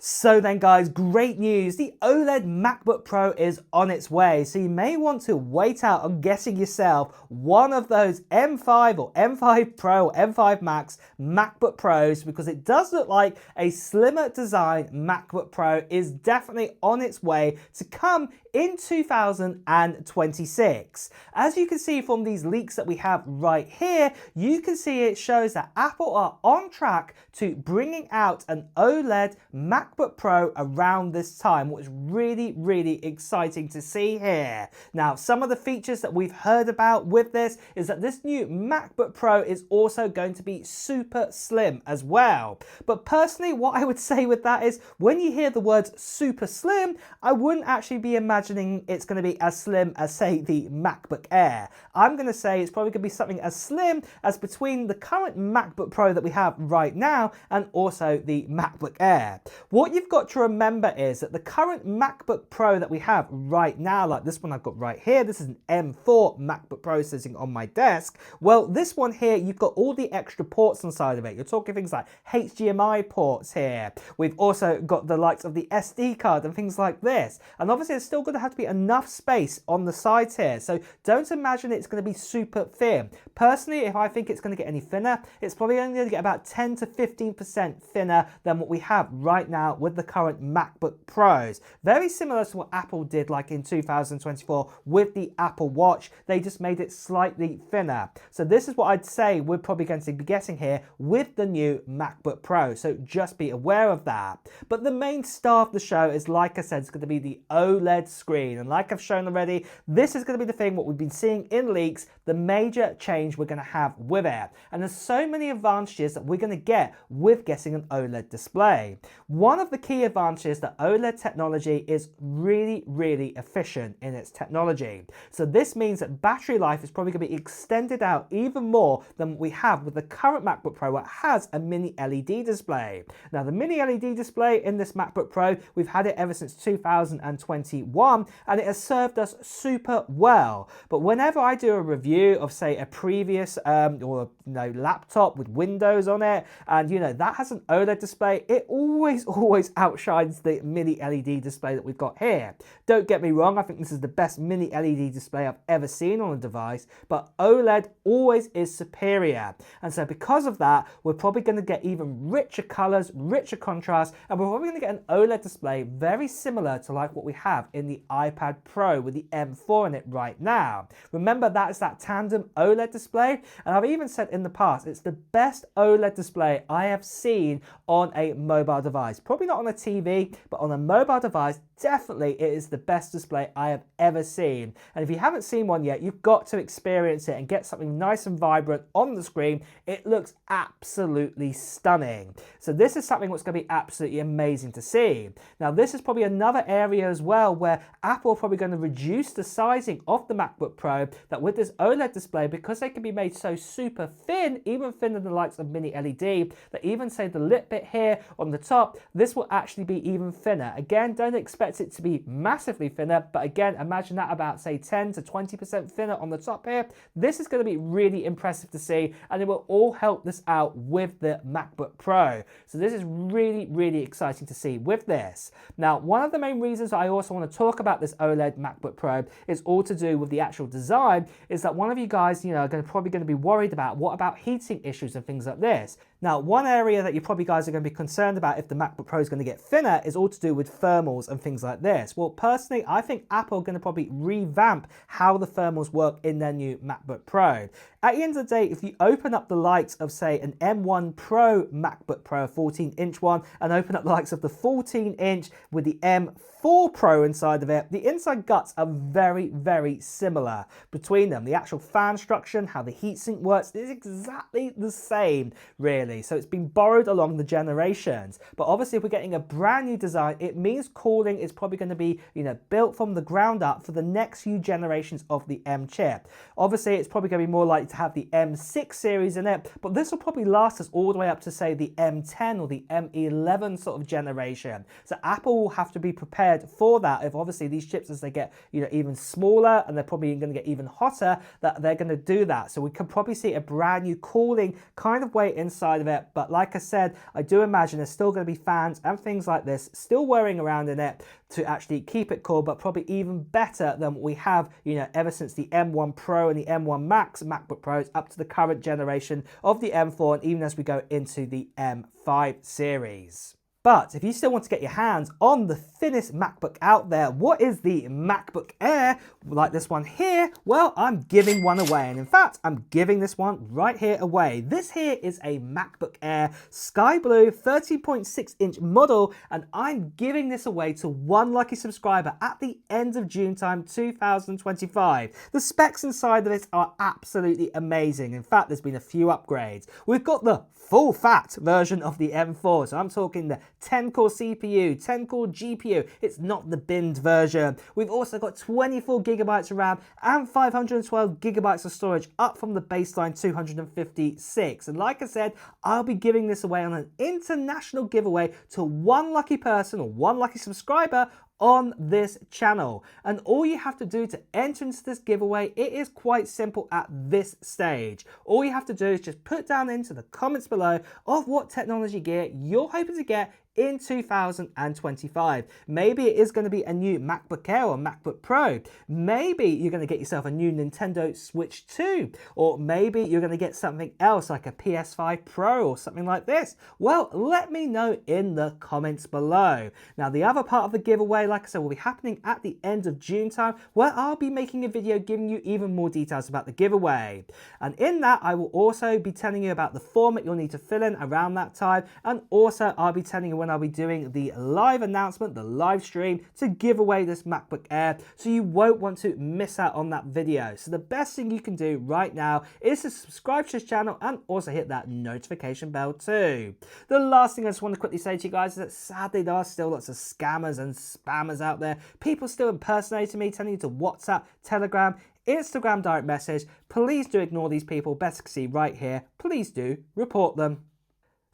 So then guys, great news, the OLED MacBook Pro is on its way, so you may want to wait out on getting yourself one of those M5 or M5 Pro or M5 Max MacBook Pros, because it does look like a slimmer design MacBook Pro is definitely on its way to come in 2026. As you can see from these leaks that we have right here, you can see it shows that Apple are on track to bringing out an OLED MacBook Pro around this time, which is really exciting to see here. Now, some of the features that we've heard about with this is that this new MacBook Pro is also going to be super slim as well. But personally, what I would say with that is when you hear the words super slim, I wouldn't actually be imagining it's going to be as slim as, say, the MacBook Air. I'm going to say it's probably going to be something as slim as between the current MacBook Pro that we have right now and also the MacBook Air. What you've got to remember is that the current MacBook Pro that we have right now, like this one I've got right here, this is an M4 MacBook Pro sitting on my desk. Well, this one here, you've got all the extra ports inside of it. You're talking things like HDMI ports here. We've also got the likes of the SD card and things like this. And obviously there's still going to have to be enough space on the sides here. So don't imagine it's going to be super thin. Personally, if I think it's going to get any thinner, it's probably only going to get about 10 to 15% thinner than what we have right now with the current MacBook Pros. Very similar to what Apple did like in 2024 with the Apple Watch. They just made it slightly thinner. So this is what I'd say we're probably going to be getting here with the new MacBook Pro. So just be aware of that. But the main star of the show is, like I said, it's going to be the OLED screen. And like I've shown already, this is going to be the thing what we've been seeing in leaks, the major change we're going to have with it. And there's so many advantages that we're going to get with getting an OLED display. One of the key advantages that OLED technology is really efficient in its technology. So this means that battery life is probably going to be extended out even more than what we have with the current MacBook Pro, that has a mini LED display. Now, the mini LED display in this MacBook Pro, we've had it ever since 2021, and it has served us super well. But whenever I do a review of, say, a previous laptop with Windows on it, and that has an OLED display, it always outshines the mini LED display that we've got here. Don't get me wrong, I think this is the best mini LED display I've ever seen on a device, but OLED always is superior. And so because of that, we're probably going to get even richer colors, richer contrast, and we're probably going to get an OLED display very similar to like what we have in the iPad Pro with the M4 in it right now. Remember, that is that tandem OLED display, and I've even said in the past, it's the best OLED display I have seen on a mobile device. Probably not on a TV, but on a mobile device, definitely it is the best display I have ever seen. And if you haven't seen one yet, you've got to experience it and get something nice and vibrant on the screen. It looks absolutely stunning. So this is something that's going to be absolutely amazing to see. Now, this is probably another area as well where Apple are probably going to reduce the sizing of the MacBook Pro, that with this OLED display, because they can be made so super thin, even thinner than the likes of mini LED, that even say the lip bit here on the top, this will actually be even thinner. Again, don't expect it to be massively thinner, but again, imagine that about, say, 10 to 20% thinner on the top here. This is going to be really impressive to see, and it will all help this out with the MacBook Pro. So this is really exciting to see with this. Now, one of the main reasons I also want to talk about this OLED MacBook Pro is all to do with the actual design, is that one of you guys, are probably going to be worried about, what about heating issues and things like this. Now, one area that you probably guys are going to be concerned about if the MacBook Pro is going to get thinner is all to do with thermals and things like this. Well, personally, I think Apple are going to probably revamp how the thermals work in their new MacBook Pro. At the end of the day, if you open up the likes of, say, an M1 Pro MacBook Pro, a 14-inch one, and open up the likes of the 14-inch with the M4 Pro inside of it, the inside guts are very similar between them. The actual fan structure, how the heatsink works, is exactly the same, really. So it's been borrowed along the generations. But obviously, if we're getting a brand new design, it means cooling is probably going to be, built from the ground up for the next few generations of the M chip. Obviously, it's probably going to be more likely to have the M6 series in it, but this will probably last us all the way up to, say, the M10 or the M11 sort of generation. So Apple will have to be prepared for that. If obviously these chips, as they get even smaller and they're probably going to get even hotter, that they're going to do that. So we could probably see a brand new cooling kind of way inside of it. But like I said, I do imagine there's still going to be fans and things like this still whirring around in it to actually keep it cool, but probably even better than what we have, you know, ever since the M1 Pro and the M1 Max MacBook Pros up to the current generation of the M4, and even as we go into the M5 series. But if you still want to get your hands on the thinnest MacBook out there, what is the MacBook Air, like this one here? Well, I'm giving one away. And in fact, I'm giving this one right here away. This here is a MacBook Air Sky Blue 13.6-inch model, and I'm giving this away to one lucky subscriber at the end of June time 2025. The specs inside of it are absolutely amazing. In fact, there's been a few upgrades. We've got the full fat version of the M4, so I'm talking the 10-core CPU, 10-core GPU. It's not the binned version. We've also got 24 gigabytes of RAM and 512 gigabytes of storage, up from the baseline 256. And like I said, I'll be giving this away on an international giveaway to one lucky person or one lucky subscriber on this channel. And all you have to do to enter into this giveaway, it is quite simple at this stage. All you have to do is just put down into the comments below of what technology gear you're hoping to get in 2025. Maybe it is going to be a new MacBook Air or MacBook Pro. Maybe you're going to get yourself a new Nintendo Switch 2, or maybe you're going to get something else like a PS5 Pro or something like this. Well, let me know in the comments below. Now, the other part of the giveaway, like I said, will be happening at the end of June time, where I'll be making a video giving you even more details about the giveaway. And in that, I will also be telling you about the format you'll need to fill in around that time, and also I'll be telling you when I'll be doing the live announcement, the live stream to give away this MacBook Air, so you won't want to miss out on that video. So the best thing you can do right now is to subscribe to this channel and also hit that notification bell too. The last thing I just want to quickly say to you guys is that sadly there are still lots of scammers and spammers out there. People still impersonating me, telling you to WhatsApp, Telegram, Instagram direct message. Please do ignore these people. Best to see right here. Please do report them.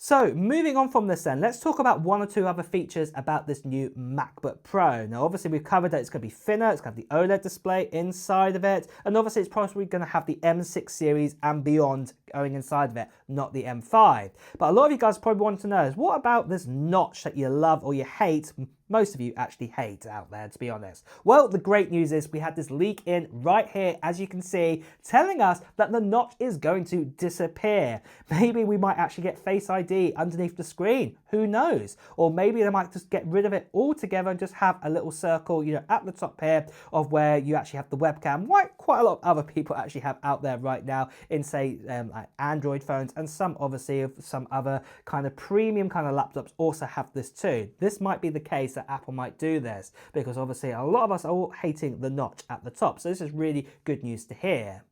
So moving on from this then, let's talk about one or two other features about this new MacBook Pro. Now obviously we've covered that it's going to be thinner, it's going to have the OLED display inside of it, and obviously it's probably going to have the M6 series and beyond going inside of it, not the M5. But a lot of you guys probably want to know is, what about this notch that you love or you hate? Most of you actually hate out there, to be honest. Well, the great news is we had this leak in right here, as you can see, telling us that the notch is going to disappear. Maybe we might actually get Face ID underneath the screen. Who knows? Or maybe they might just get rid of it altogether and just have a little circle, you know, at the top here of where you actually have the webcam, like quite a lot of other people actually have out there right now in, say, like Android phones, and some obviously of some other kind of premium kind of laptops also have this too. This might be the case that Apple might do this, because obviously a lot of us are all hating the notch at the top. So this is really good news to hear.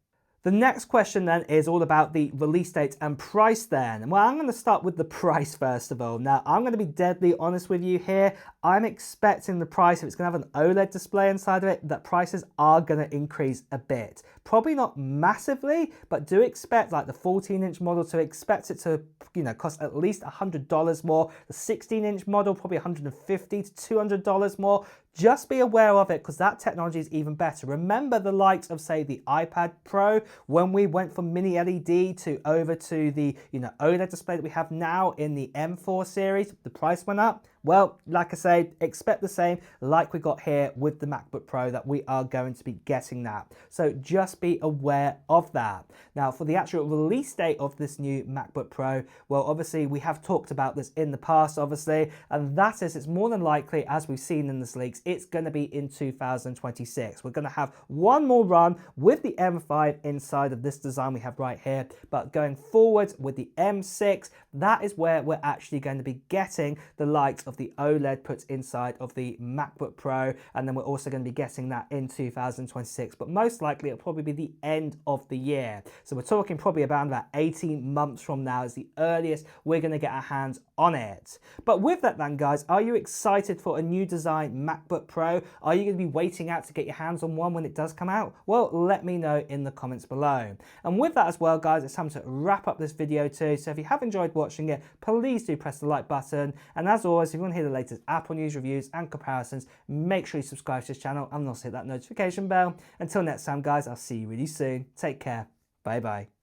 The next question then is all about the release date and price then. Well, I'm going to start with the price first of all. Now, I'm going to be deadly honest with you here. I'm expecting the price, if it's going to have an OLED display inside of it, that prices are going to increase a bit. Probably not massively, but do expect like the 14-inch model to expect it to, you know, cost at least $100 more. The 16-inch model, probably $150 to $200 more. Just be aware of it, because that technology is even better. Remember the likes of, say, the iPad Pro, when we went from mini LED to over to the, you know, OLED display that we have now in the M4 series, the price went up. Well, like I say, expect the same like we got here with the MacBook Pro, that we are going to be getting that. So just be aware of that. Now, for the actual release date of this new MacBook Pro, well, obviously we have talked about this in the past, obviously, and that is, it's more than likely, as we've seen in this leaks, it's going to be in 2026. We're going to have one more run with the M5 inside of this design we have right here, but going forward with the M6, that is where we're actually going to be getting the likes of the OLED put inside of the MacBook Pro, and then we're also going to be getting that in 2026, but most likely it'll probably be the end of the year. So we're talking probably about 18 months from now is the earliest we're going to get our hands on it. But with that then, guys, are you excited for a new design MacBook Pro? Are you going to be waiting out to get your hands on one when it does come out? Well, let me know in the comments below. And with that as well, guys, it's time to wrap up this video too. So if you have enjoyed watching it, please do press the like button. And as always, if you want to hear the latest Apple news, reviews and comparisons, make sure you subscribe to this channel and also hit that notification bell. Until next time, guys, I'll see you really soon. Take care. Bye bye.